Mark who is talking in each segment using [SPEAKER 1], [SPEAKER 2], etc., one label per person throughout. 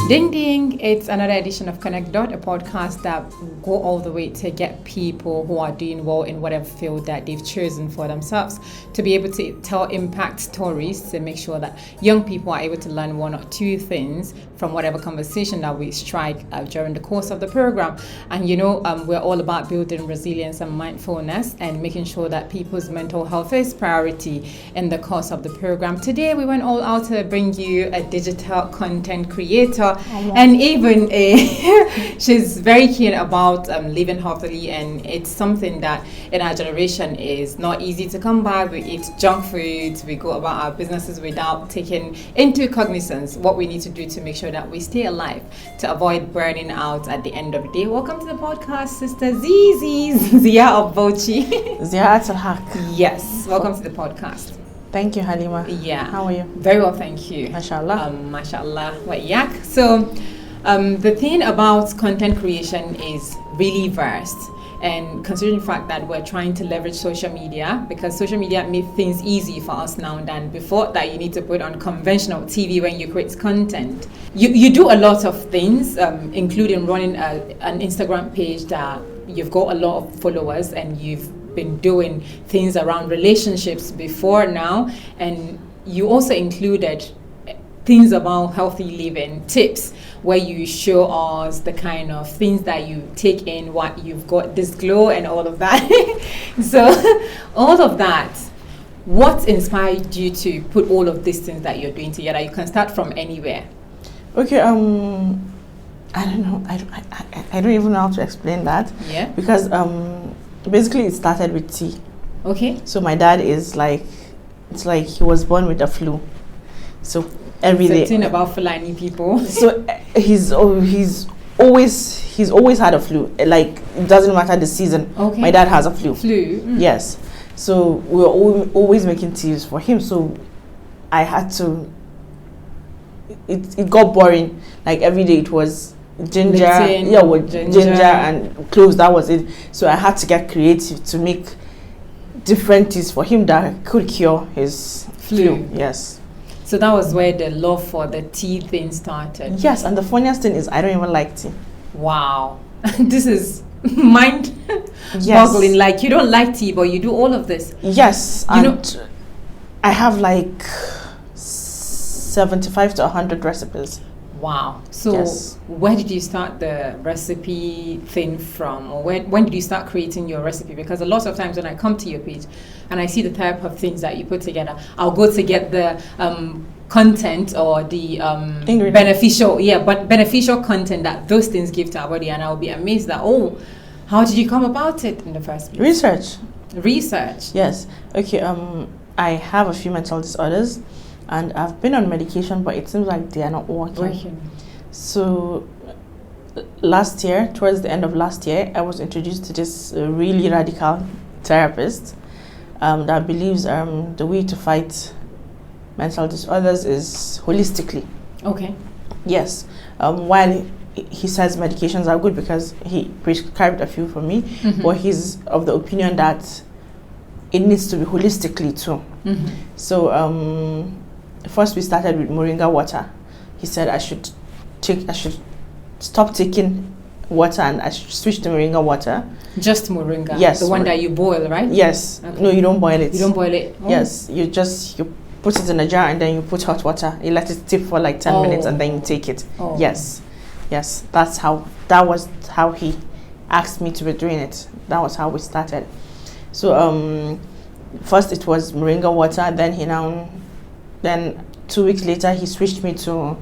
[SPEAKER 1] Ding ding, it's another edition of Connect Dot, a podcast that go all the way to get people who are doing well in whatever field that they've chosen for themselves to be able to tell impact stories to make sure that young people are able to learn one or two things from whatever conversation that we strike during the course of the program. And we're all about building resilience and mindfulness and making sure that people's mental health is priority in the course of the program. Today we went all out to bring you a digital content creator. And even she's very keen about living healthily, and it's something that in our generation is not easy to come by. We eat junk food, we go about our businesses without taking into cognizance what we need to do to make sure that we stay alive, to avoid burning out at the end of the day. Welcome to the podcast, Sister Zia of Bauchi.
[SPEAKER 2] Ziya'atulHaqq.
[SPEAKER 1] Yes, welcome to the podcast.
[SPEAKER 2] Thank you, Halima.
[SPEAKER 1] Yeah.
[SPEAKER 2] How are you?
[SPEAKER 1] Very well, thank you.
[SPEAKER 2] Mashallah.
[SPEAKER 1] Mashallah. What yak? So, the thing about content creation is really vast. And considering the fact that we're trying to leverage social media, because social media made things easy for us now than before, that you need to put on conventional TV when you create content. You do a lot of things, including running an Instagram page that you've got a lot of followers, and you've been doing things around relationships before now, and you also included things about healthy living tips where you show us the kind of things that you take in, what you've got, this glow and all of that. So all of that, what inspired you to put all of these things that you're doing together? You can start from anywhere.
[SPEAKER 2] Okay, I don't know. I don't even know how to explain that.
[SPEAKER 1] Yeah.
[SPEAKER 2] Because basically it started with tea.
[SPEAKER 1] Okay.
[SPEAKER 2] So my dad is it's like he was born with the flu. So every day.
[SPEAKER 1] Something about Fulani people.
[SPEAKER 2] So he's always had a flu. Like, it doesn't matter the season.
[SPEAKER 1] Okay.
[SPEAKER 2] My dad has a flu.
[SPEAKER 1] Mm.
[SPEAKER 2] Yes. So we were always making teas for him. So I had to. It got boring. Like every day it was ginger, ginger and cloves. That was it. So I had to get creative to make different teas for him that could cure his flu. Yes.
[SPEAKER 1] So that was where the love for the tea thing started.
[SPEAKER 2] Yes, and the funniest thing is I don't even like tea.
[SPEAKER 1] Wow. This is mind-boggling. Like, you don't like tea, but you do all of this.
[SPEAKER 2] Yes, and I have like 75 to 100 recipes.
[SPEAKER 1] Wow. So yes. Where did you start the recipe thing from? Or when did you start creating your recipe? Because a lot of times when I come to your page and I see the type of things that you put together, I'll go to get the content or the beneficial content that those things give to our body, and I'll be amazed that, how did you come about it in the first place? Research.
[SPEAKER 2] Yes. Okay. I have a few mental disorders, and I've been on medication, but it seems like they are not working. So last year, towards the end of last year, I was introduced to this really radical therapist that believes the way to fight mental disorders is holistically.
[SPEAKER 1] Okay.
[SPEAKER 2] Yes. While he says medications are good because he prescribed a few for me, but he's of the opinion that it needs to be holistically too. So first we started with Moringa water. He said I should stop taking water and I should switch to Moringa water.
[SPEAKER 1] Just Moringa?
[SPEAKER 2] Yes.
[SPEAKER 1] The one that you boil, right?
[SPEAKER 2] Yes.
[SPEAKER 1] Okay.
[SPEAKER 2] No, you don't boil it.
[SPEAKER 1] You don't boil it? Oh.
[SPEAKER 2] Yes. You put it in a jar and then you put hot water. You let it steep for like 10 minutes and then you take it. Oh. Yes. Yes. That was how he asked me to be doing it. That was how we started. So first it was Moringa water, then 2 weeks later he switched me to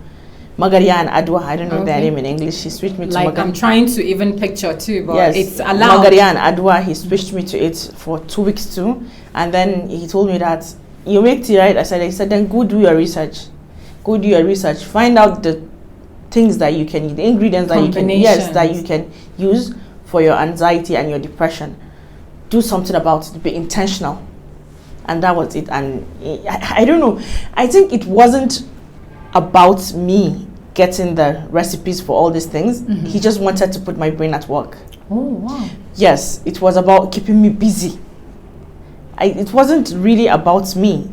[SPEAKER 2] Magaria and Adwa. I don't know their name in English. He switched me to
[SPEAKER 1] I'm trying to even picture too, but
[SPEAKER 2] yes,
[SPEAKER 1] it's allowed.
[SPEAKER 2] Magaria and Adwa, he switched me to it for 2 weeks too. And then he told me that, you make tea, right? He said, then go do your research. Find out the things that you can, the ingredients that you can use for your anxiety and your depression. Do something about it. Be intentional. And that was it. And I don't know. I think it wasn't about me getting the recipes for all these things. He just wanted to put my brain at work.
[SPEAKER 1] Oh, wow.
[SPEAKER 2] Yes, it was about keeping me busy. It wasn't really about me.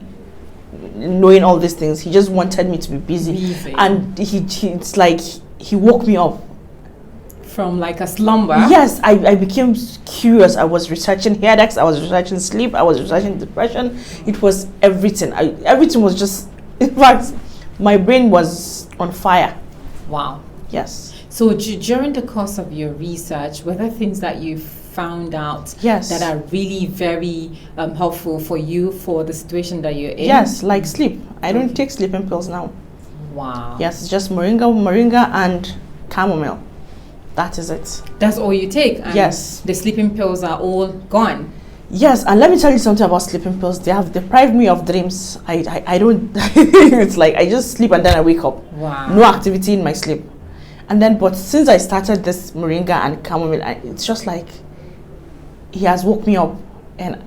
[SPEAKER 2] knowing all these things. He just wanted me to be busy. And it's like he woke me up
[SPEAKER 1] from like a slumber.
[SPEAKER 2] Yes, I became curious. I was researching headaches, I was researching sleep, I was researching depression. It was everything. Everything was just, in fact, my brain was on fire.
[SPEAKER 1] Wow.
[SPEAKER 2] Yes.
[SPEAKER 1] So during the course of your research, were there things that you found out
[SPEAKER 2] yes.
[SPEAKER 1] that are really very helpful for you for the situation that you're in?
[SPEAKER 2] Yes, like sleep. I don't take sleeping pills now.
[SPEAKER 1] Wow.
[SPEAKER 2] Yes, it's just moringa and chamomile. That is it.
[SPEAKER 1] That's all you take? And
[SPEAKER 2] yes.
[SPEAKER 1] The sleeping pills are all gone?
[SPEAKER 2] Yes, and let me tell you something about sleeping pills. They have deprived me of dreams. I don't, it's like I just sleep and then I wake up.
[SPEAKER 1] Wow.
[SPEAKER 2] No activity in my sleep. And then, but since I started this moringa and chamomile, it's just like, he has woke me up. And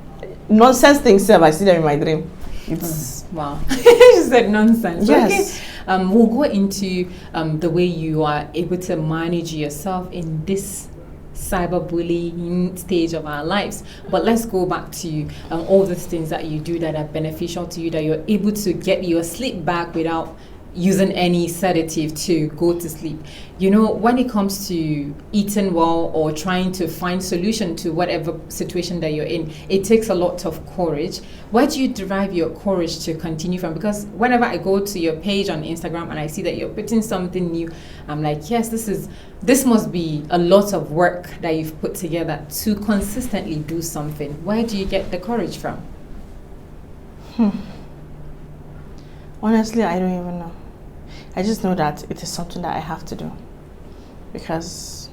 [SPEAKER 2] nonsense things, I see them in my dream. It's
[SPEAKER 1] wow. She said nonsense.
[SPEAKER 2] Yes.
[SPEAKER 1] Okay. We'll go into the way you are able to manage yourself in this cyberbullying stage of our lives. But let's go back to all the things that you do that are beneficial to you, that you're able to get your sleep back without using any sedative to go to sleep. You know, when it comes to eating well or trying to find solution to whatever situation that you're in, it takes a lot of courage. Where do you derive your courage to continue from? Because whenever I go to your page on Instagram and I see that you're putting something new, I'm like, yes, this must be a lot of work that you've put together to consistently do something. Where do you get the courage from?
[SPEAKER 2] Honestly, I don't even know. I just know that it is something that I have to do because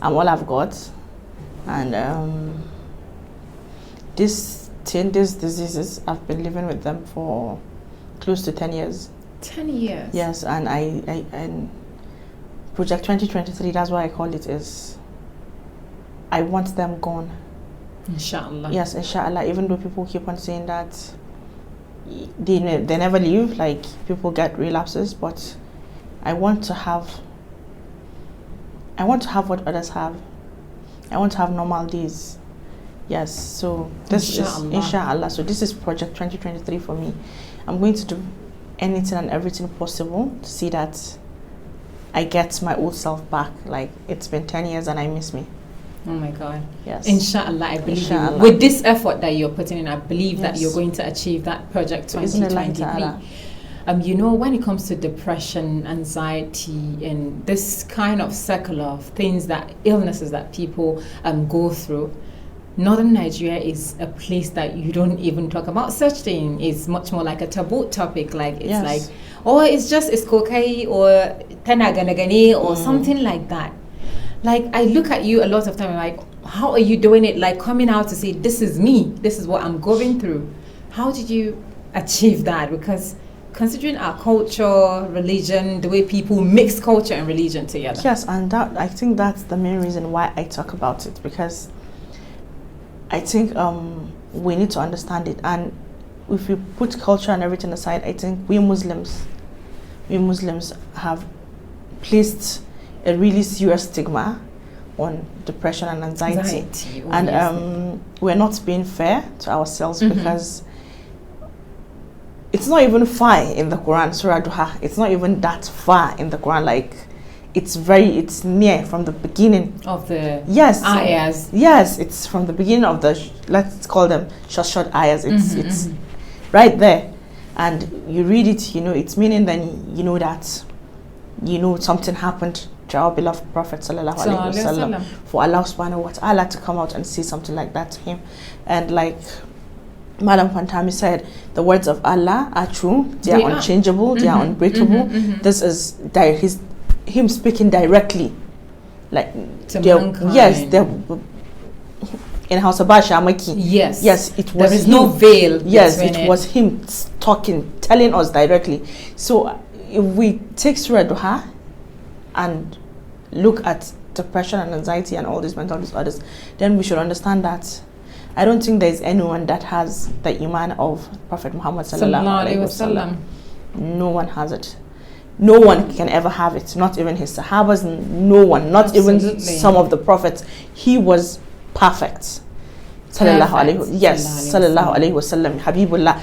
[SPEAKER 2] I'm all I've got, and these diseases, I've been living with them for close to 10 years.
[SPEAKER 1] 10 years?
[SPEAKER 2] Yes, and and Project 2023, that's what I call it, is I want them gone.
[SPEAKER 1] Inshallah.
[SPEAKER 2] Yes, inshallah, even though people keep on saying that they never leave, like people get relapses, but I want to have what others have. I want to have normal days. Yes, so this is inshallah. So this is Project 2023 for me. I'm going to do anything and everything possible to see that I get my old self back. Like, it's been 10 years and I miss me.
[SPEAKER 1] Oh my God.
[SPEAKER 2] Yes.
[SPEAKER 1] Inshallah, I believe
[SPEAKER 2] inshallah.
[SPEAKER 1] you. With this effort that you're putting in, I believe
[SPEAKER 2] yes.
[SPEAKER 1] that you're going to achieve that Project 2023. You know, when it comes to depression, anxiety, and this kind of circle of things illnesses that people go through, Northern Nigeria is a place that you don't even talk about. Such thing is much more like a taboo topic. Like, it's yes. like, oh, it's kokai or tenaganagani or something like that. Like, I look at you a lot of time, like, how are you doing it? Like, coming out to say, this is me, this is what I'm going through. How did you achieve that? Because considering our culture, religion, the way people mix culture and religion together.
[SPEAKER 2] Yes, and that, I think that's the main reason why I talk about it, because I think we need to understand it. And if we put culture and everything aside, I think we Muslims have placed a really serious stigma on depression and anxiety. And we're not being fair to ourselves, because it's not even far in the Quran, Surah Duha. It's not even that far in the Quran. Like, it's near from the beginning
[SPEAKER 1] of the
[SPEAKER 2] yes
[SPEAKER 1] ayahs.
[SPEAKER 2] Yes, it's from the beginning of the let's call them short ayahs. It's right there, and you read it. You know its meaning. Then you know that something happened to our beloved Prophet sallallahu alaihi wasallam, for Allah subhanahu wa ta'ala to come out and say something like that to him. And like Madam Fantami said, the words of Allah are true. They are unchangeable. They are unbreakable. This is him speaking directly, like
[SPEAKER 1] to mankind.
[SPEAKER 2] Yes, in House of Bashamaki. Yes, it was.
[SPEAKER 1] There is no veil.
[SPEAKER 2] Yes, it was him talking, telling us directly. So if we take Surah Duha and look at depression and anxiety and all these mental disorders, then we should understand that I don't think there is anyone that has the iman of Prophet Muhammad sallallahu alaihi wasallam. No one has it. No one can ever have it. Not even his Sahabas. No one. Not even some of the prophets. He was perfect. Sallallahu alayhi, yes, sallallahu alayhi wasallam, Habibullah.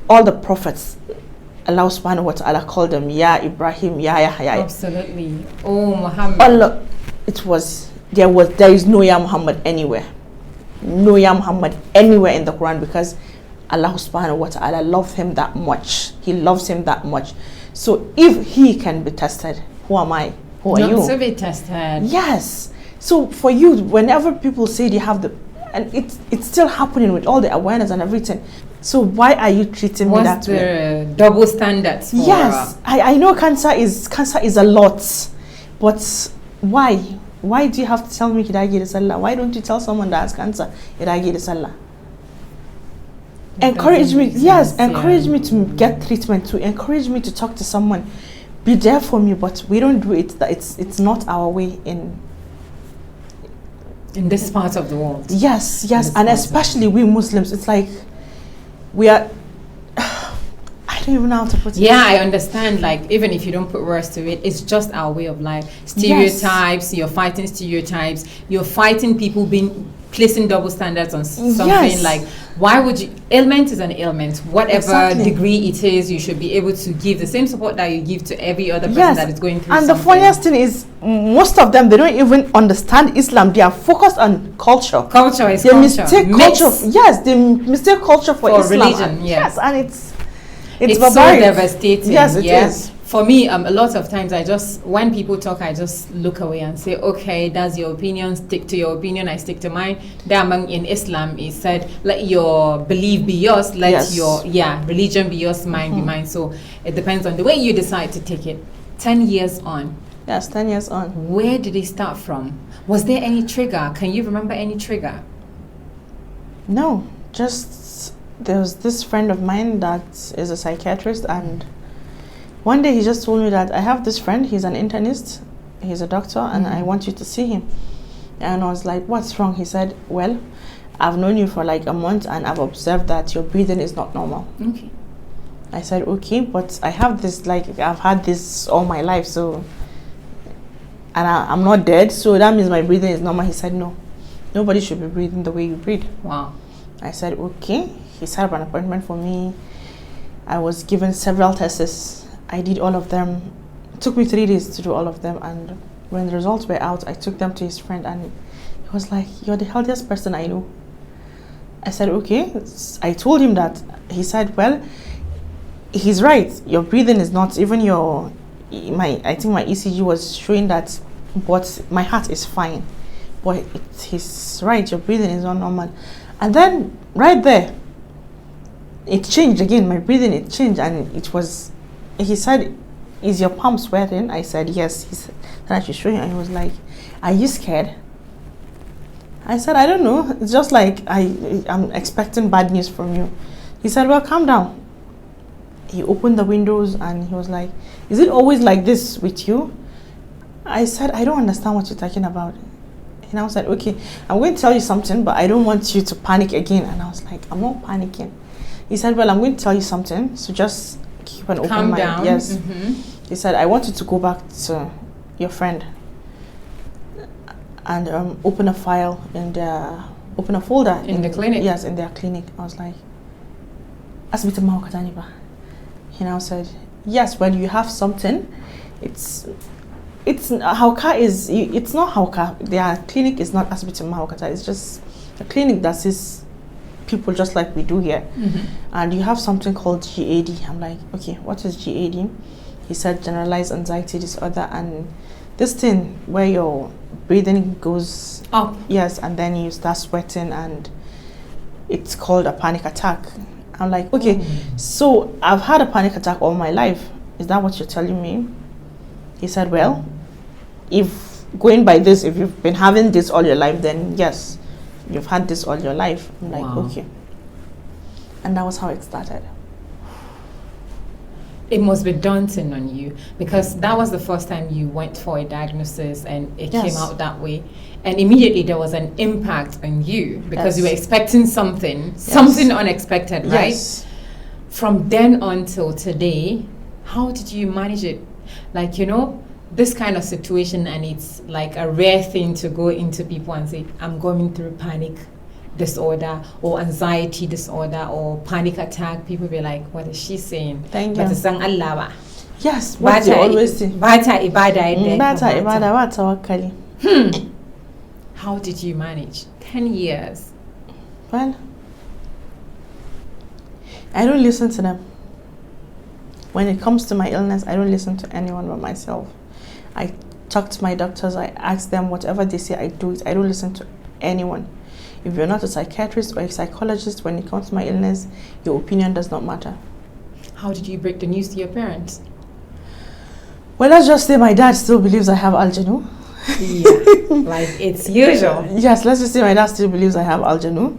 [SPEAKER 2] All the prophets, Allah subhanahu wa ta'ala called them Ya Ibrahim, Ya Yahya.
[SPEAKER 1] Absolutely. Oh, Muhammad.
[SPEAKER 2] Allah, there is no Ya Muhammad anywhere. No Ya Muhammad anywhere in the Quran, because Allah subhanahu wa ta'ala loved him that much. He loves him that much. So if he can be tested, who am I? Who are you?
[SPEAKER 1] Not to be tested.
[SPEAKER 2] Yes. So for you, whenever people say they have and it's still happening with all the awareness and everything. So why are you treating me that way?
[SPEAKER 1] What's the double standards for?
[SPEAKER 2] Yes, I know cancer is a lot, but why? Why do you have to tell me Hidayah is Allah? Why don't you tell someone that has cancer Hidayah is Allah? Encourage me, yes, encourage me to get treatment, to encourage me to talk to someone, be there for me, but we don't do it. It's not our way in
[SPEAKER 1] this part of the world.
[SPEAKER 2] Yes, and especially we Muslims, it's like we are. I don't even know how to put it.
[SPEAKER 1] Yeah, I understand. Like, even if you don't put words to it, it's just our way of life. Stereotypes. Yes. You're fighting stereotypes. You're fighting people placing double standards on something. Yes. Like, why would you? Ailment is an ailment. Whatever degree it is, you should be able to give the same support that you give to every other person that is going through
[SPEAKER 2] and
[SPEAKER 1] something.
[SPEAKER 2] The funniest thing is, most of them, they don't even understand Islam. They are focused on culture.
[SPEAKER 1] Culture is
[SPEAKER 2] they
[SPEAKER 1] culture.
[SPEAKER 2] Mistake culture. Yes, they mistake culture for Islam.
[SPEAKER 1] Religion.
[SPEAKER 2] Yes, and it's
[SPEAKER 1] so devastating.
[SPEAKER 2] Yes, it is.
[SPEAKER 1] For me, a lot of times when people talk, I just look away and say, okay, that's your opinion, stick to your opinion, I stick to mine. In Islam, it said, let your belief be yours, let your religion be yours, mine be mine. So it depends on the way you decide to take it. 10 years on.
[SPEAKER 2] Yes, 10 years on.
[SPEAKER 1] Where did it start from? Was there any trigger? Can you remember any trigger?
[SPEAKER 2] No, just there was this friend of mine that is a psychiatrist, and one day he just told me that I have this friend, he's an internist, he's a doctor, and I want you to see him. And I was like, what's wrong? He said, well, I've known you for like a month and I've observed that your breathing is not normal.
[SPEAKER 1] Okay.
[SPEAKER 2] I said, okay, but I have this, like, I've had this all my life, so, and I'm not dead, so that means my breathing is normal. He said, no, nobody should be breathing the way you breathe.
[SPEAKER 1] Wow.
[SPEAKER 2] I said, okay. He set up an appointment for me. I was given several tests. I did all of them. It took me 3 days to do all of them, and when the results were out, I took them to his friend, and he was like, you're the healthiest person I know. I said, okay. I told him that. He said, well, he's right. Your breathing is not, even I think my ECG was showing that, but my heart is fine. But he's right, your breathing is not normal. And then, right there, it changed again. My breathing, it changed, and he said, is your palm sweating? I said, yes. He said, then I should show you. And he was like, are you scared? I said, I don't know. It's just like I'm expecting bad news from you. He said, well, calm down. He opened the windows and he was like, is it always like this with you? I said, I don't understand what you're talking about. And I was like, okay, I'm going to tell you something, but I don't want you to panic again. And I was like, I'm not panicking. He said, well, I'm going to tell you something, so just keep an open mind.
[SPEAKER 1] Down.
[SPEAKER 2] Yes.
[SPEAKER 1] Mm-hmm.
[SPEAKER 2] He said, I want you to go back to your friend and open a file open a folder
[SPEAKER 1] in the clinic.
[SPEAKER 2] Yes, in their clinic. I was like, Asbita Maukataniba. He now said, yes, when you have something, it's Hauka is, it's not Hauka. Their clinic is not Asbita Maukata. It's just a clinic that sees people just like we do here.
[SPEAKER 1] Mm-hmm.
[SPEAKER 2] And you have something called GAD. I'm like, okay, what is GAD? He said generalized anxiety disorder, and this thing where your breathing goes
[SPEAKER 1] up.
[SPEAKER 2] Yes, and then you start sweating, and it's called a panic attack. I'm like, okay, so I've had a panic attack all my life. Is that what you're telling me? He said, well, if going by this, if you've been having this all your life, then yes, you've had this all your life. I'm like, okay. And that was how it started.
[SPEAKER 1] It must be daunting on you, because that was the first time you went for a diagnosis and it came out that way. And immediately there was an impact on you because you were expecting something unexpected, right?
[SPEAKER 2] Yes.
[SPEAKER 1] From then on till today, how did you manage it? Like, this kind of situation, and it's like a rare thing to go into people and say, I'm going through panic. disorder or anxiety disorder or panic attack, people be like, what is she saying?
[SPEAKER 2] Thank
[SPEAKER 1] But
[SPEAKER 2] you.
[SPEAKER 1] it's an Allah.
[SPEAKER 2] Yes, what they always say.
[SPEAKER 1] Bata ibada.
[SPEAKER 2] Bata ibada wa tawakkali.
[SPEAKER 1] How did you manage 10 years?
[SPEAKER 2] Well, I don't listen to them. When it comes to my illness, I don't listen to anyone but myself. I talk to my doctors, I ask them whatever they say, I do it. I don't listen to anyone. If you're not a psychiatrist or a psychologist, when it comes to my illness, your opinion does not matter.
[SPEAKER 1] How did you break the news to your parents?
[SPEAKER 2] Well, let's just say my dad still believes I have aljanu.
[SPEAKER 1] Yeah, like it's usual.
[SPEAKER 2] Yes, let's just say my dad still believes I have aljanu.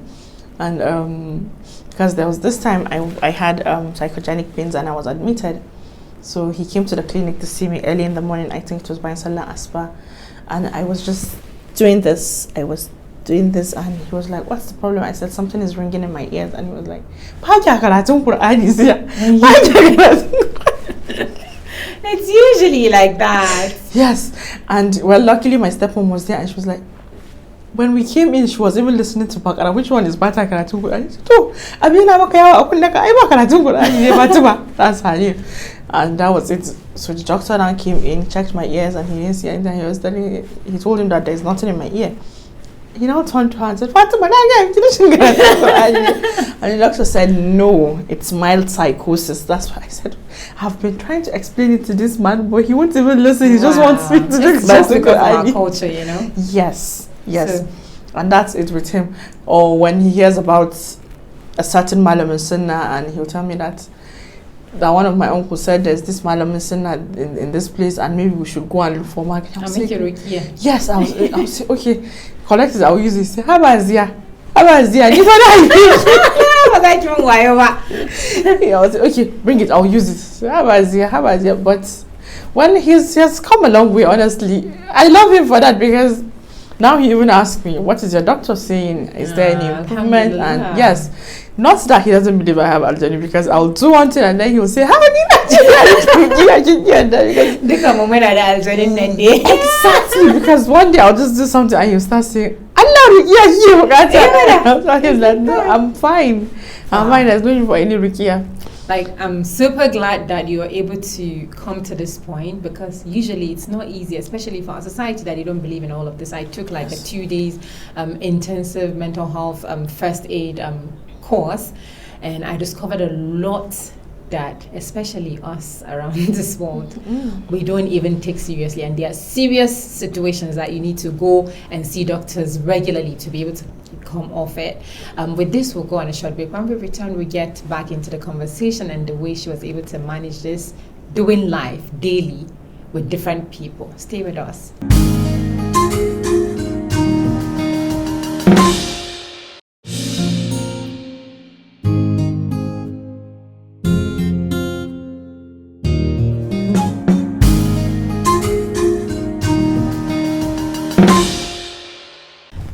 [SPEAKER 2] And because there was this time I had psychogenic pains and I was admitted. So he came to the clinic to see me early in the morning. I think it was by Salah Aspa. And I was just doing this. I was doing this and he was like, what's the problem? I said, something is ringing in my ears. And he was like,
[SPEAKER 1] it's usually like that.
[SPEAKER 2] Yes. And well, luckily my stepmom was there and she was like, when we came in, she was even listening to Bakara. Which one is Bata Karatun Quran? That's her name. And that was it. So the doctor now came in, checked my ears, and he didn't see anything. He told him that there's nothing in my ear. He now turned to her and said, Fatima, and the doctor said, no, it's mild psychosis. That's why I said, I've been trying to explain it to this man, but he won't even listen. He just wants me to do
[SPEAKER 1] it's just because of our culture, you know?
[SPEAKER 2] Yes. So. And that's it with him. Or when he hears about a certain Malam in Sunnah and he'll tell me that one of my uncles said there's this Malam in Sunnah in this place and maybe we should go and look for market. Yes, I was say, okay, collect it, I'll use it. Say, how about Zia? How about Zia? I was okay, bring it, I'll use it. So, how about Zia? But when he has come a long way, honestly, I love him for that because now he even asked me, what is your doctor saying? Is there any improvement? And yes, not that he doesn't believe I have aljanu, because I'll do one thing and then he'll say, how are you exactly, because one day I'll just do something and he'll start saying, Allah, he's like, no, I'm fine. I'm fine, there's no need for any rukia.
[SPEAKER 1] Like, I'm super glad that you are able to come to this point, because usually it's not easy, especially for our society that they don't believe in all of this. I took like a 2 days intensive mental health first aid course, and I discovered a lot that, especially us around this world, we don't even take seriously. And there are serious situations that you need to go and see doctors regularly to be able to come off it. With this, we'll go on a short break. When we return, we get back into the conversation and the way she was able to manage this, doing life daily with different people. Stay with us.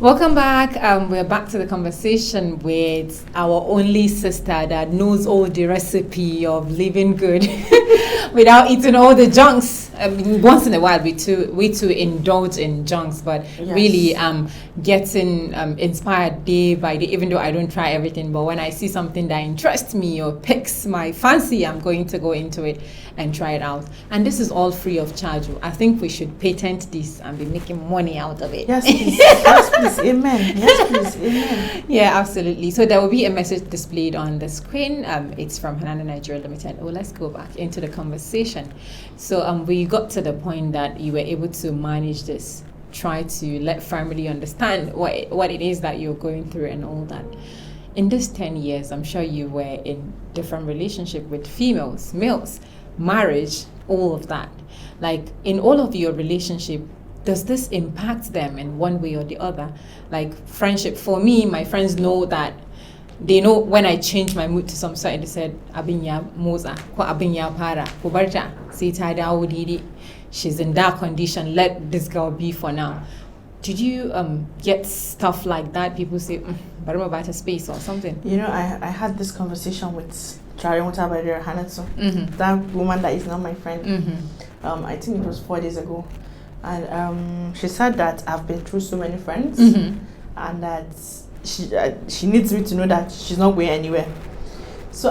[SPEAKER 1] Welcome back. We're back to the conversation with our only sister that knows all the recipe of living good without eating all the junks. I mean, once in a while we too indulge in junks, but really getting inspired day by day, even though I don't try everything. But when I see something that interests me or piques my fancy, I'm going to go into it and try it out. And this is all free of charge. I think we should patent this and be making money out of it.
[SPEAKER 2] Yes, please. Yes, please. Amen. Yes, please. Amen.
[SPEAKER 1] Yeah, absolutely. So there will be a message displayed on the screen. It's from Hanana Nigeria Limited. Oh, let's go back into the conversation. So we got to the point that you were able to manage this, try to let family understand what it is that you're going through and all that. In this 10 years, I'm sure you were in different relationship with females, males, marriage, all of that. Like, in all of your relationship, does this impact them in one way or the other? Like friendship, for me, my friends know that, they know when I change my mood to some side, they said, Abinya Moza, Abinya Para, Kubarta, Sita Dawudi, she's in that condition, let this girl be for now. Did you get stuff like that? People say, but I'm about a space or something.
[SPEAKER 2] You know, I had this conversation with that woman that is not my friend. I think it was 4 days ago. And she said that I've been through so many friends and that she needs me to know that she's not going anywhere. So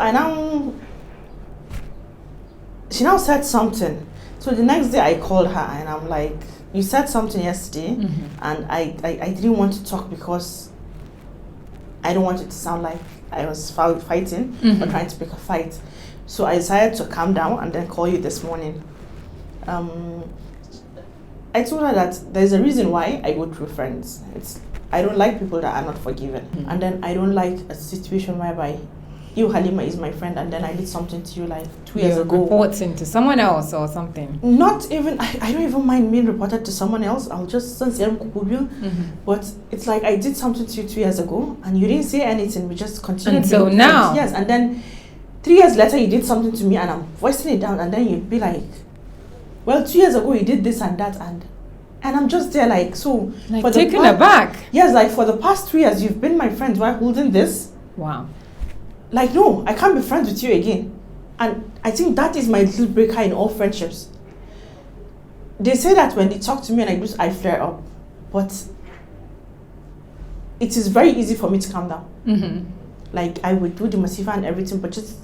[SPEAKER 2] she now said something. So the next day I called her and I'm like, you said something yesterday, and I didn't want to talk because I don't want it to sound like I was fighting or trying to pick a fight. So I decided to calm down and then call you this morning. I told her that there's a reason why I go through friends. I don't like people that are not forgiven. And then I don't like a situation whereby you, Halima, is my friend, and then I did something to you like 2 years ago.
[SPEAKER 1] Reporting to someone else or something.
[SPEAKER 2] Not even, I don't even mind being reported to someone else. I'll just send But it's like I did something to you 2 years ago, and you didn't say anything. We just continued.
[SPEAKER 1] Until now.
[SPEAKER 2] Yes, and then 3 years later, you did something to me, and I'm voicing it down, and then you'd be like, well, 2 years ago, you did this and that, and I'm just there like, so.
[SPEAKER 1] Like taken aback.
[SPEAKER 2] Yes, like for the past 2 years, you've been my friend while holding this.
[SPEAKER 1] Wow.
[SPEAKER 2] Like, no, I can't be friends with you again. And I think that is my deal breaker in all friendships. They say that when they talk to me and I flare up. But it is very easy for me to calm down. Like, I would do the Masifa and everything, but just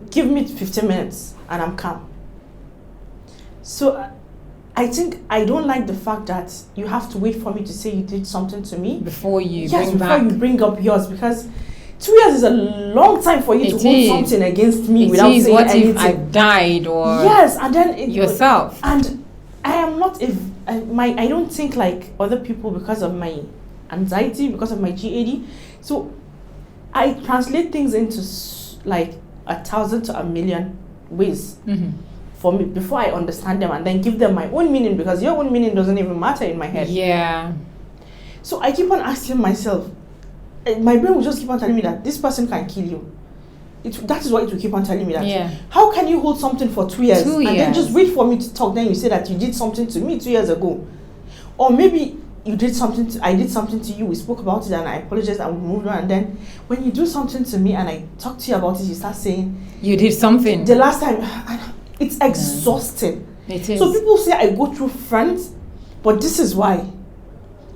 [SPEAKER 2] give me 15 minutes and I'm calm. So I think I don't like the fact that you have to wait for me to say you did something to me
[SPEAKER 1] before you
[SPEAKER 2] bring up yours, because 2 years is a long time for you to hold something against me without saying anything. If I've
[SPEAKER 1] died or
[SPEAKER 2] yes, and then
[SPEAKER 1] yourself.
[SPEAKER 2] And I am not I don't think like other people because of my anxiety, because of my GAD. So I translate things into like 1,000 to 1,000,000 ways for me before I understand them, and then give them my own meaning, because your own meaning doesn't even matter in my head.
[SPEAKER 1] Yeah.
[SPEAKER 2] So I keep on asking myself, my brain will just keep on telling me that this person can kill you. That is what it will keep on telling me that.
[SPEAKER 1] Yeah.
[SPEAKER 2] How can you hold something for 2 years and then just wait for me to talk? Then you say that you did something to me 2 years ago, or maybe I did something to you. We spoke about it and I apologized and we moved on. And then when you do something to me and I talk to you about it, you start saying you did something. The last time, it's exhausting.
[SPEAKER 1] It is.
[SPEAKER 2] So people say I go through friends, but this is why.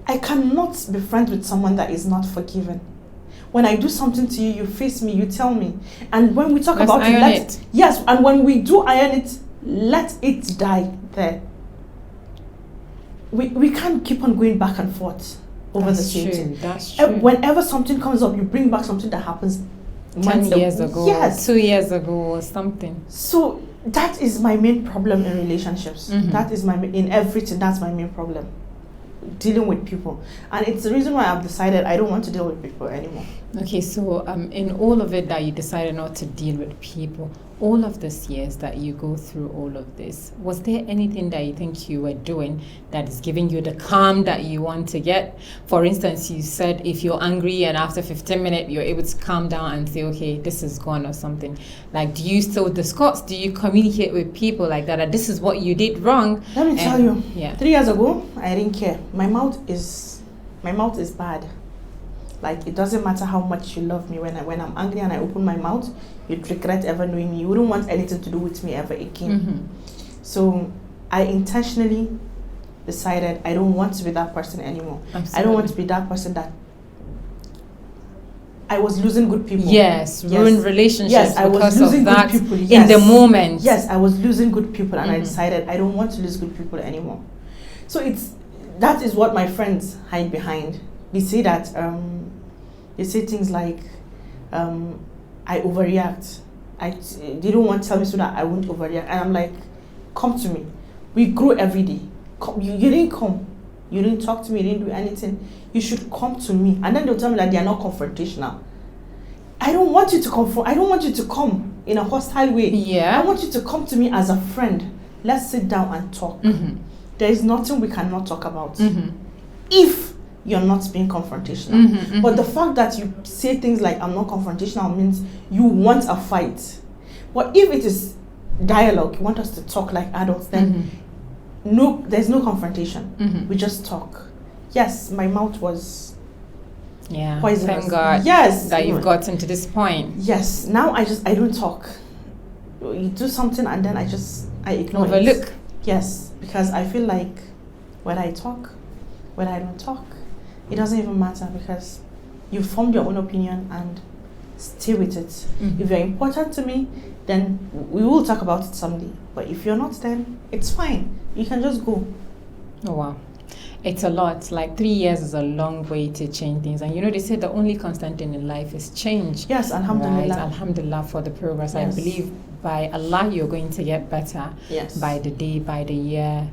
[SPEAKER 2] I cannot be friends with someone that is not forgiven. When I do something to you, you face me, you tell me. And when we talk about it, yes, and when we do iron it, let it die there. We can't keep on going back and forth over the same thing.
[SPEAKER 1] That's true.
[SPEAKER 2] Whenever something comes up, you bring back something that happens
[SPEAKER 1] 10 years ago,
[SPEAKER 2] yes,
[SPEAKER 1] 2 years ago or something.
[SPEAKER 2] So that is my main problem in relationships. That is in everything, that's my main problem. Dealing with people, and it's the reason why I've decided I don't want to deal with people anymore.
[SPEAKER 1] Okay, so in all of it that you decided not to deal with people, all of these years that you go through all of this, was there anything that you think you were doing that is giving you the calm that you want to get? For instance, you said if you're angry and after 15 minutes you're able to calm down and say, okay, this is gone or something. Like, do you still discuss? Do you communicate with people like that this is what you did wrong?
[SPEAKER 2] Let me tell you, 3 years ago, I didn't care. My mouth is bad. Like, it doesn't matter how much you love me. When I'm angry and I open my mouth, you'd regret ever knowing me. You wouldn't want anything to do with me ever again. So I intentionally decided I don't want to be that person anymore. Absolutely. I don't want to be that person that I was losing good people.
[SPEAKER 1] Yes, ruined relationships.
[SPEAKER 2] Yes, I was losing good people. Yes.
[SPEAKER 1] In the moment.
[SPEAKER 2] Yes, I was losing good people, and I decided I don't want to lose good people anymore. So that is what my friends hide behind. They say that they say things like I overreact. They don't want to tell me so that I won't overreact, and I'm like, come to me. We grow every day. You didn't come. You didn't talk to me. You didn't do anything. You should come to me. And then they'll tell me that they are not confrontational. I don't want you to confront. I don't want you to come in a hostile way.
[SPEAKER 1] Yeah.
[SPEAKER 2] I want you to come to me as a friend. Let's sit down and talk. There is nothing we cannot talk about. If you're not being confrontational. But the fact that you say things like I'm not confrontational means you want a fight. But if it is dialogue, you want us to talk like adults, then no, there's no confrontation. We just talk. Yes, my mouth was poisonous.
[SPEAKER 1] Thank God.
[SPEAKER 2] Yes,
[SPEAKER 1] that you've gotten to this point.
[SPEAKER 2] Yes. Now I don't talk. You do something and then I ignore it.
[SPEAKER 1] Overlook.
[SPEAKER 2] Yes, because I feel like whether I talk, whether I don't talk, it doesn't even matter, because you formed your own opinion and stay with it.
[SPEAKER 1] Mhm.
[SPEAKER 2] If you're important to me, then we will talk about it someday. But if you're not, then it's fine. You can just go.
[SPEAKER 1] Oh, wow. It's a lot. Like 3 years is a long way to change things. And they say the only constant thing in life is change.
[SPEAKER 2] Yes, alhamdulillah.
[SPEAKER 1] Right? Alhamdulillah for the progress.
[SPEAKER 2] Yes.
[SPEAKER 1] I believe by Allah you're going to get better.
[SPEAKER 2] Yes.
[SPEAKER 1] By the day, by the year,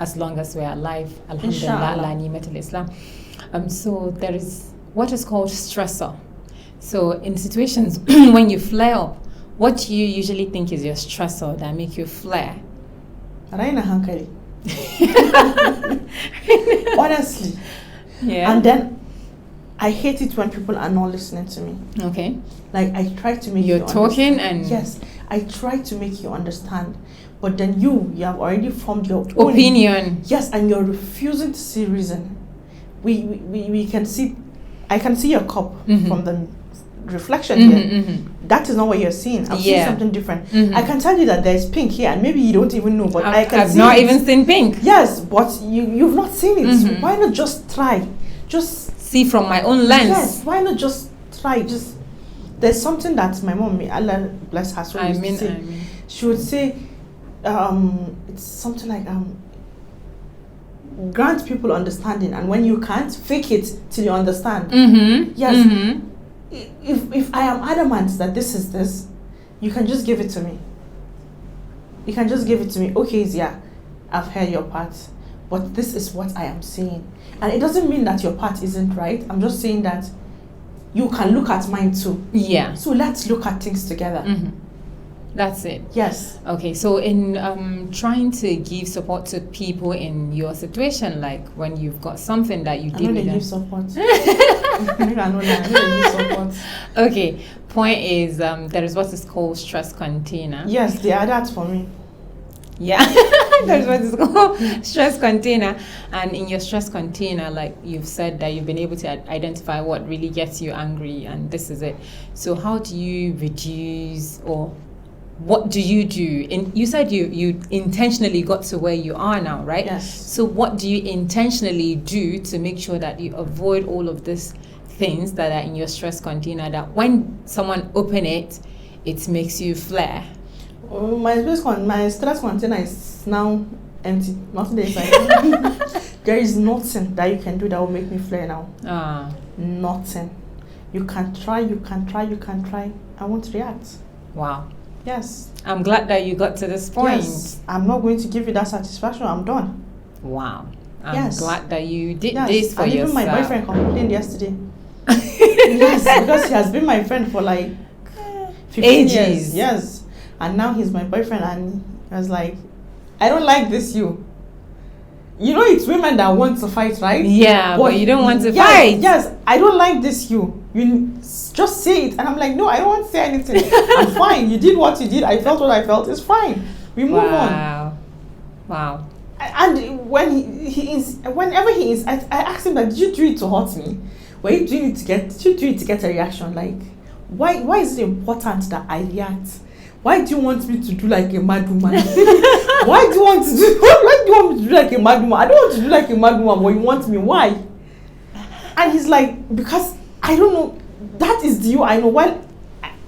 [SPEAKER 1] as long as we're alive. Alhamdulillah,
[SPEAKER 2] Inshallah.
[SPEAKER 1] ala ni'matul Islam. So there is what is called stressor. So in situations when you flare up, what do you usually think is your stressor that make you flare?
[SPEAKER 2] Raina hankali. Honestly.
[SPEAKER 1] Yeah.
[SPEAKER 2] And then I hate it when people are not listening to me.
[SPEAKER 1] Okay.
[SPEAKER 2] Like I try to make
[SPEAKER 1] You're
[SPEAKER 2] you
[SPEAKER 1] talking
[SPEAKER 2] understand.
[SPEAKER 1] and
[SPEAKER 2] yes, I try to make you understand, but then you have already formed your own
[SPEAKER 1] opinion.
[SPEAKER 2] Yes, and you're refusing to see reason. We can see, I can see your cup
[SPEAKER 1] Mhm.
[SPEAKER 2] from the reflection
[SPEAKER 1] Mhm,
[SPEAKER 2] here.
[SPEAKER 1] mhm.
[SPEAKER 2] That is not what you're seeing. I'm seeing
[SPEAKER 1] Yeah.
[SPEAKER 2] something different.
[SPEAKER 1] Mhm.
[SPEAKER 2] I can tell you that there's pink here, and maybe you don't even know, but I can
[SPEAKER 1] I've
[SPEAKER 2] see
[SPEAKER 1] not
[SPEAKER 2] it.
[SPEAKER 1] even seen pink.
[SPEAKER 2] Yes, but you've not seen it.
[SPEAKER 1] Mhm.
[SPEAKER 2] Why not just try? Just
[SPEAKER 1] See from my own lens.
[SPEAKER 2] yes. Why not just try? Just there's something that my mom, may Allah bless her soul, used to say. She would say, it's something like grant people understanding, and when you can't, fake it till you understand.
[SPEAKER 1] Mm-hmm.
[SPEAKER 2] Yes.
[SPEAKER 1] Mm-hmm.
[SPEAKER 2] If I am adamant that this is this, you can just give it to me. You can just give it to me. Okay, Zia, I've heard your part, but this is what I am saying. And it doesn't mean that your part isn't right. I'm just saying that you can look at mine too.
[SPEAKER 1] Yeah.
[SPEAKER 2] So let's look at things together.
[SPEAKER 1] Mm-hmm. That's it.
[SPEAKER 2] Yes.
[SPEAKER 1] Okay, so in trying to give support to people in your situation, like when you've got something that you
[SPEAKER 2] I
[SPEAKER 1] did
[SPEAKER 2] know
[SPEAKER 1] with
[SPEAKER 2] they
[SPEAKER 1] them.
[SPEAKER 2] give support. I know they give support.
[SPEAKER 1] Okay, point is there is what is called stress container.
[SPEAKER 2] Yes, they are that for me.
[SPEAKER 1] Yeah, that's what it's called, stress container. And in your stress container, like you've said that you've been able to identify what really gets you angry, and this is it. So how do you reduce, or what do you do? You said you intentionally got to where you are now, right?
[SPEAKER 2] Yes.
[SPEAKER 1] So what do you intentionally do to make sure that you avoid all of these things that are in your stress container, that when someone open it, it makes you flare?
[SPEAKER 2] Oh, my stress container is now empty. Nothing there inside. There is nothing that you can do that will make me flare now. Nothing. You can try. I won't react.
[SPEAKER 1] Wow.
[SPEAKER 2] Yes.
[SPEAKER 1] I'm glad that you got to this point.
[SPEAKER 2] Yes. I'm not going to give you that satisfaction. I'm done.
[SPEAKER 1] Wow. I'm
[SPEAKER 2] Yes.
[SPEAKER 1] glad that you did
[SPEAKER 2] Yes.
[SPEAKER 1] this for
[SPEAKER 2] and
[SPEAKER 1] yourself.
[SPEAKER 2] even my boyfriend complained yesterday. Yes, because he has been my friend for like 15
[SPEAKER 1] Ages.
[SPEAKER 2] years. Yes. And now he's my boyfriend, and I was like, I don't like this you. You know, it's women that want to fight, right?
[SPEAKER 1] Yeah, but you don't want to
[SPEAKER 2] yes,
[SPEAKER 1] fight.
[SPEAKER 2] Yes, I don't like this you. You just say it. And I'm like, no, I don't want to say anything. I'm fine. You did what you did. I felt what I felt. It's fine. We move on.
[SPEAKER 1] Wow.
[SPEAKER 2] And when whenever he is, I asked him, like, did you do it to hurt me? Did you do it to get a reaction? Like, why is it important that I react? Why do you want me to do like a mad woman? Why do you want me to do like a mad woman? I don't want to do like a mad woman, but you want me. Why? And he's like, because I don't know. That is the you I know. Well,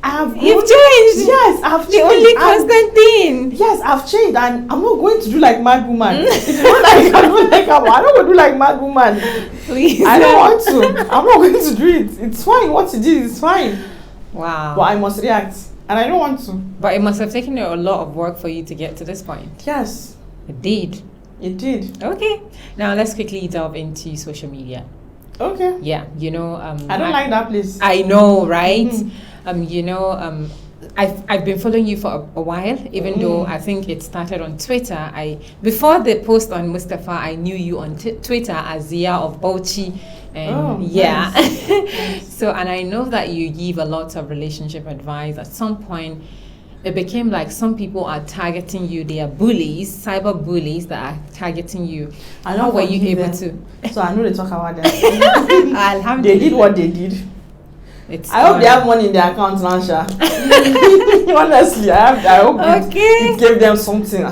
[SPEAKER 2] I have grown.
[SPEAKER 1] You've changed.
[SPEAKER 2] Yes, I've changed.
[SPEAKER 1] The only constant thing.
[SPEAKER 2] Yes, I've changed, and I'm not going to do like mad woman. If you don't like, I don't like her. I don't want to do like mad woman.
[SPEAKER 1] Please.
[SPEAKER 2] I don't want to. I'm not going to do it. It's fine. What you did is fine.
[SPEAKER 1] Wow.
[SPEAKER 2] But I must react, and I don't want to.
[SPEAKER 1] But it must have taken a lot of work for you to get to this point.
[SPEAKER 2] Yes,
[SPEAKER 1] It did.
[SPEAKER 2] it did.
[SPEAKER 1] Okay. Now let's quickly delve into social media.
[SPEAKER 2] Okay.
[SPEAKER 1] Yeah,
[SPEAKER 2] I don't like that place.
[SPEAKER 1] I know, right?
[SPEAKER 2] Mhm.
[SPEAKER 1] I've been following you for a while, even though I think it started on Twitter. Before the post on Mustafa, I knew you on Twitter as Zia of Bauchi. And yeah.
[SPEAKER 2] Nice.
[SPEAKER 1] So, and I know that you give a lot of relationship advice. At some point, it became like some people are targeting you. They are bullies, cyber bullies that are targeting you. How were you able to?
[SPEAKER 2] So I know they talk about them.
[SPEAKER 1] Alhamdulillah.
[SPEAKER 2] They did what they did. I hope they have money in their account now, Sha. Honestly, I hope it gave them something.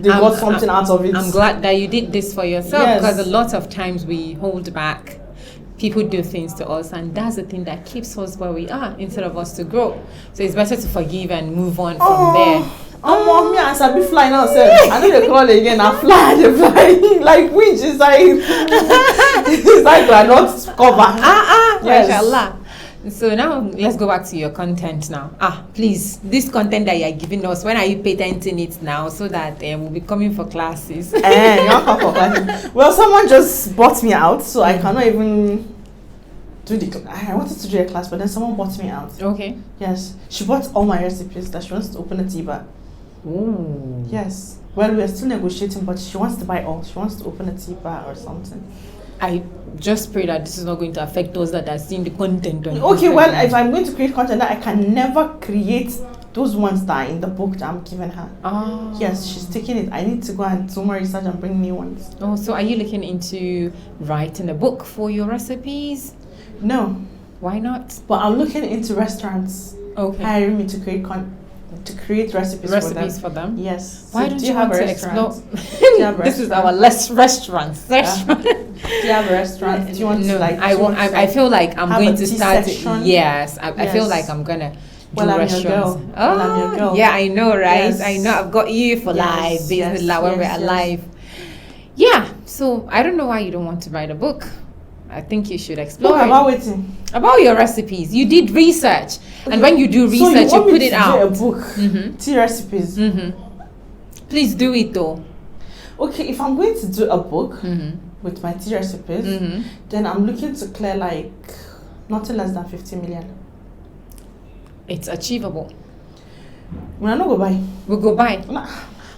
[SPEAKER 2] They got something out of it.
[SPEAKER 1] I'm glad that you did this for yourself,
[SPEAKER 2] Yes.
[SPEAKER 1] because a lot of times we hold back people do things to us, and that's the thing that keeps us where we are instead of us to grow. So it's better to forgive and move on from there.
[SPEAKER 2] Me as I be flying now, sir. I know they call again. I fly, they fly like which is like it's like we are not covered.
[SPEAKER 1] Yes. Mashallah. So now let's go back to your content now. Please, this content that you are giving us, when are you patenting it now so that we'll be coming for classes?
[SPEAKER 2] You don't come for classes. Well, someone just bought me out, so I cannot even do the class. I wanted to do a class, but then someone bought me out.
[SPEAKER 1] Okay.
[SPEAKER 2] Yes, she bought all my recipes that she wants to open a tea bar.
[SPEAKER 1] Ooh.
[SPEAKER 2] Yes. Well, we are still negotiating, but she wants to buy all. She wants to open a tea bar or something.
[SPEAKER 1] I just pray that this is not going to affect those that are seeing the content.
[SPEAKER 2] Okay, well, if I'm going to create content, I can never create those ones that are in the book that I'm giving her. Yes, she's taking it. I need to go and do more research and bring new ones.
[SPEAKER 1] Oh, so are you looking into writing a book for your recipes?
[SPEAKER 2] No.
[SPEAKER 1] Why not?
[SPEAKER 2] But I'm looking into restaurants.
[SPEAKER 1] Okay.
[SPEAKER 2] Hiring me to create recipes for them. Yes.
[SPEAKER 1] Why don't you have to explore? This is our restaurant.
[SPEAKER 2] Do you have a restaurant? Do you want to like?
[SPEAKER 1] I feel like I'm going to start.
[SPEAKER 2] Yes.
[SPEAKER 1] I feel like I'm gonna do
[SPEAKER 2] I'm
[SPEAKER 1] restaurants.
[SPEAKER 2] Your girl. I'm your girl.
[SPEAKER 1] Yeah, I know, right?
[SPEAKER 2] Yes.
[SPEAKER 1] I know. I've got you for life. Business when we're alive. Yeah. So I don't know why you don't want to write a book. I think you should explore about your recipes. You did research, and when you do research, you put it out.
[SPEAKER 2] Do a book, tea recipes.
[SPEAKER 1] Please do it though.
[SPEAKER 2] Okay, if I'm going to do a book with my tea recipes, then I'm looking to clear like nothing less than 50 million.
[SPEAKER 1] It's achievable.
[SPEAKER 2] We'll not go buy.
[SPEAKER 1] We'll go buy.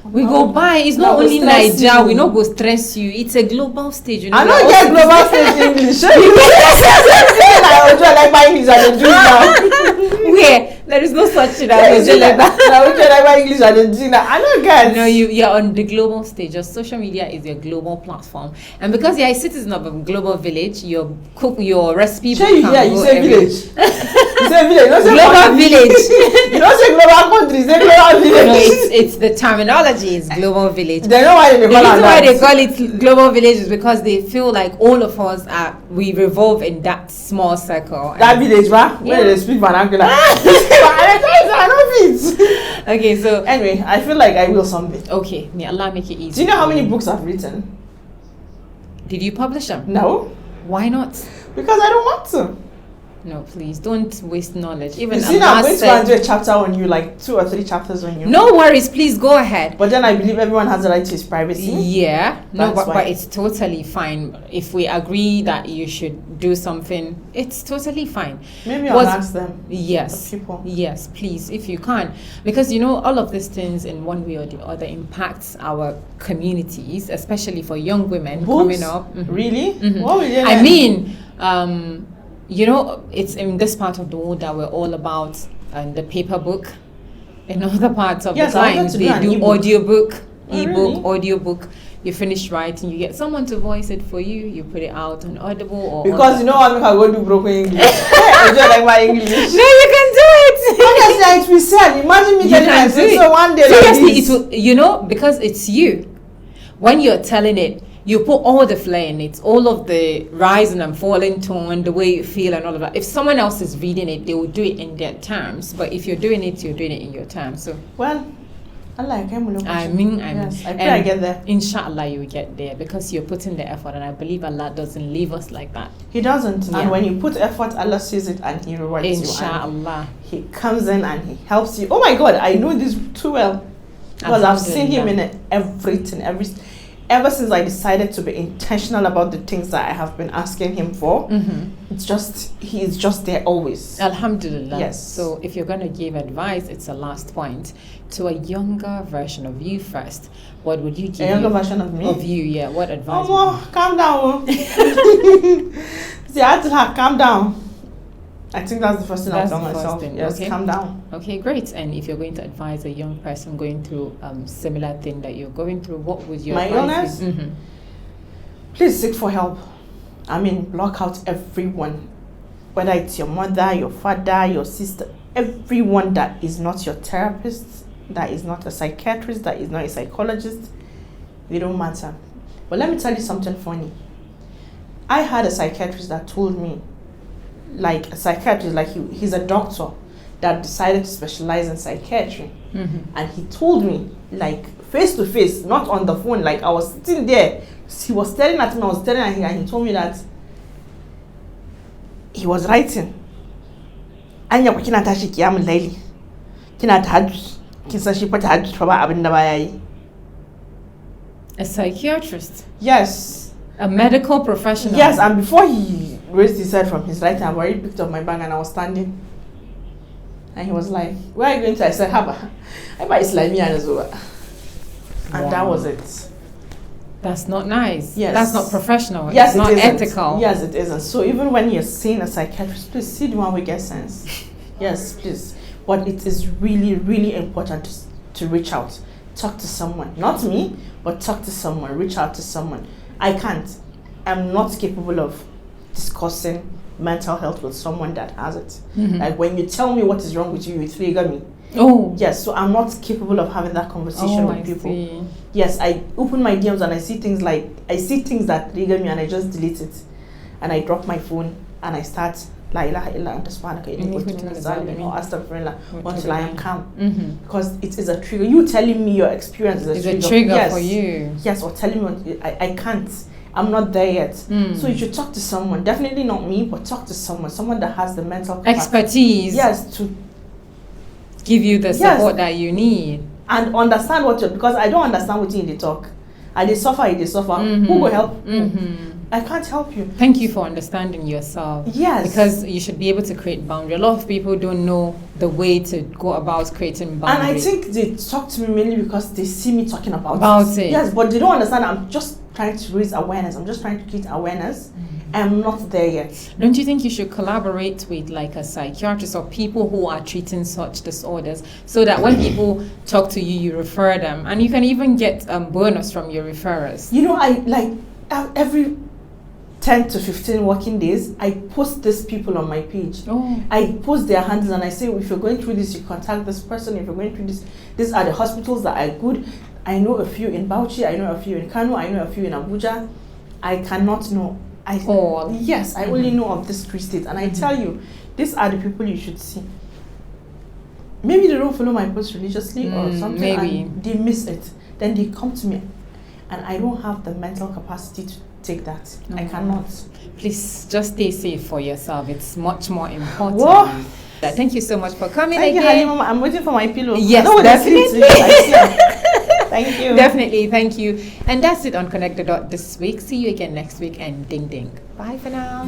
[SPEAKER 1] We go by. It's not only Nigeria. We not go stress you. It's a global stage. You know,
[SPEAKER 2] I don't get global stage English. I would like my English and do now.
[SPEAKER 1] Where there is no such thing as like that.
[SPEAKER 2] I would like my English and do now. I don't get.
[SPEAKER 1] No, you're on the global stage. Your social media is your global platform, and because you're a citizen of a global village, your recipe.
[SPEAKER 2] You say village. You say village. You
[SPEAKER 1] say global village.
[SPEAKER 2] You don't say global country. Say global village.
[SPEAKER 1] No, it's the terminology. It's global village.
[SPEAKER 2] They know why they call it.
[SPEAKER 1] The reason why they call it global village is because they feel like all of us we revolve in that small circle.
[SPEAKER 2] That village, where they speak vernacular.
[SPEAKER 1] Okay, so
[SPEAKER 2] anyway, I feel like I will someday.
[SPEAKER 1] Okay, may Allah make it easy.
[SPEAKER 2] Do you know how many books I've written?
[SPEAKER 1] Did you publish them?
[SPEAKER 2] No.
[SPEAKER 1] Why not?
[SPEAKER 2] Because I don't want to.
[SPEAKER 1] No, please don't waste knowledge. Even
[SPEAKER 2] you see, now I'm going to go and do a chapter on you, like 2 or 3 chapters on you.
[SPEAKER 1] No worries, please go ahead.
[SPEAKER 2] But then I believe everyone has the right to his privacy.
[SPEAKER 1] Yeah, but it's totally fine. If we agree that you should do something, it's totally fine.
[SPEAKER 2] Maybe I'll ask them.
[SPEAKER 1] Yes,
[SPEAKER 2] people.
[SPEAKER 1] Yes, please, if you can, because you know all of these things in one way or the other impacts our communities, especially for young women coming up.
[SPEAKER 2] Really? What will you
[SPEAKER 1] I mean, you know, it's in this part of the world that we're all about the paper book. In other parts of the times, they do audiobook, audiobook. You finish writing, you get someone to voice it for you. You put it out on Audible or
[SPEAKER 2] because you know what, I can go do broken English. I just like my English.
[SPEAKER 1] No, you can do it.
[SPEAKER 2] Honestly, it's we said. Imagine me telling myself so one day.
[SPEAKER 1] Seriously,
[SPEAKER 2] like this.
[SPEAKER 1] it will, you know, because it's you. When you're telling it, you put all the flair in it, all of the rising and falling tone, the way you feel and all of that. If someone else is reading it, they will do it in their terms. But if you're doing it in your terms. So
[SPEAKER 2] well,
[SPEAKER 1] I mean,
[SPEAKER 2] yes, I pray I get there.
[SPEAKER 1] Inshallah, you will get there because you're putting the effort, and I believe Allah doesn't leave us like that.
[SPEAKER 2] He doesn't. Yeah. And when you put effort, Allah sees it and He rewards you.
[SPEAKER 1] Inshallah.
[SPEAKER 2] He comes in and He helps you. Oh my God, I know this too well because I've seen Him in everything, ever since I decided to be intentional about the things that I have been asking Him for. He is just there always.
[SPEAKER 1] Alhamdulillah.
[SPEAKER 2] Yes.
[SPEAKER 1] So if you're going to give advice, it's a last point to a younger version of you first. What would you give?
[SPEAKER 2] A younger version of me?
[SPEAKER 1] Of you, yeah. What advice?
[SPEAKER 2] Calm down. Ziya'atulHaqq, calm down. I think that's the first thing I'll tell myself. Yes, okay. Calm down.
[SPEAKER 1] Okay, great. And if you're going to advise a young person going through similar thing that you're going through, what would your
[SPEAKER 2] advice be? Please seek for help. I mean, block out everyone. Whether it's your mother, your father, your sister, everyone that is not your therapist, that is not a psychiatrist, that is not a psychologist, they don't matter. But let me tell you something funny. I had a psychiatrist that told me, like a psychiatrist, like he's a doctor that decided to specialize in psychiatry. And he told me, like face to face, not on the phone, like I was sitting there, he was staring at me, I was staring at him, and he told me that he was writing. Anya ko kina tashi kiyamul laili, kina tahajjud, kin san shi fa tahajjud fa ba abin da baya yi.
[SPEAKER 1] A psychiatrist?
[SPEAKER 2] Yes.
[SPEAKER 1] A medical professional?
[SPEAKER 2] Yes, and before he raised his head from his right hand, I already picked up my bag and I was standing. And he was like, where are you going to? I said, Haba. I'm Islamia as well. And that was it.
[SPEAKER 1] That's not nice.
[SPEAKER 2] Yes.
[SPEAKER 1] That's not professional.
[SPEAKER 2] Yes,
[SPEAKER 1] it's not ethical.
[SPEAKER 2] Yes, it isn't. So even when you're seeing a psychiatrist, please see the one with get sense. Yes, please. But it is really, really important to reach out. Talk to someone. Not me, but talk to someone. Reach out to someone. I can't. I'm not capable of discussing mental health with someone that has it. Like when you tell me what is wrong with you, you trigger me.
[SPEAKER 1] Oh.
[SPEAKER 2] Yes, so I'm not capable of having that conversation with people.
[SPEAKER 1] See.
[SPEAKER 2] Yes, I open my DMs and I see things that trigger me and I just delete it. And I drop my phone and I start La ilaha illa anta subhanaka inni kuntu minaz zalimin or astaghfirullah until I am calm. Because it is a trigger. You telling me your experience is
[SPEAKER 1] a trigger
[SPEAKER 2] yes.
[SPEAKER 1] for you.
[SPEAKER 2] Yes, or telling me I can't. I'm not there yet. So you should talk to someone. Definitely not me, but talk to someone that has the mental
[SPEAKER 1] expertise.
[SPEAKER 2] Yes, to
[SPEAKER 1] give you the support that you need.
[SPEAKER 2] And understand because I don't understand what you need to talk. And they suffer. Who will help? I can't help you.
[SPEAKER 1] Thank you for understanding yourself.
[SPEAKER 2] Yes.
[SPEAKER 1] Because you should be able to create boundaries. A lot of people don't know the way to go about creating boundaries.
[SPEAKER 2] And I think they talk to me mainly because they see me talking about it. Yes, but they don't understand. I'm just trying to raise awareness. I'm just trying to create awareness. I'm not there yet.
[SPEAKER 1] Don't you think you should collaborate with like a psychiatrist or people who are treating such disorders so that when people talk to you, you refer them, and you can even get bonus from your referrers?
[SPEAKER 2] You know, I like every 10 to 15 working days, I post these people on my page. I post their handles and I say, if you're going through this, you contact this person. If you're going through this, these are the hospitals that are good. I know a few in Bauchi, I know a few in Kano, I know a few in Abuja. I cannot know. Yes, I only know of these 3 states. And I tell you, these are the people you should see. Maybe they don't follow my post religiously or something.
[SPEAKER 1] Maybe.
[SPEAKER 2] And they miss it. Then they come to me. And I don't have the mental capacity to take that. I cannot.
[SPEAKER 1] Please just stay safe for yourself. It's much more important.
[SPEAKER 2] Whoa.
[SPEAKER 1] Thank you so much for coming
[SPEAKER 2] Thank
[SPEAKER 1] again.
[SPEAKER 2] you, Halima. I'm waiting for my pillow.
[SPEAKER 1] Yes, definitely.
[SPEAKER 2] Thank you.
[SPEAKER 1] Definitely, thank you. And that's it on Connect the Dot this week. See you again next week and ding ding. Bye for now.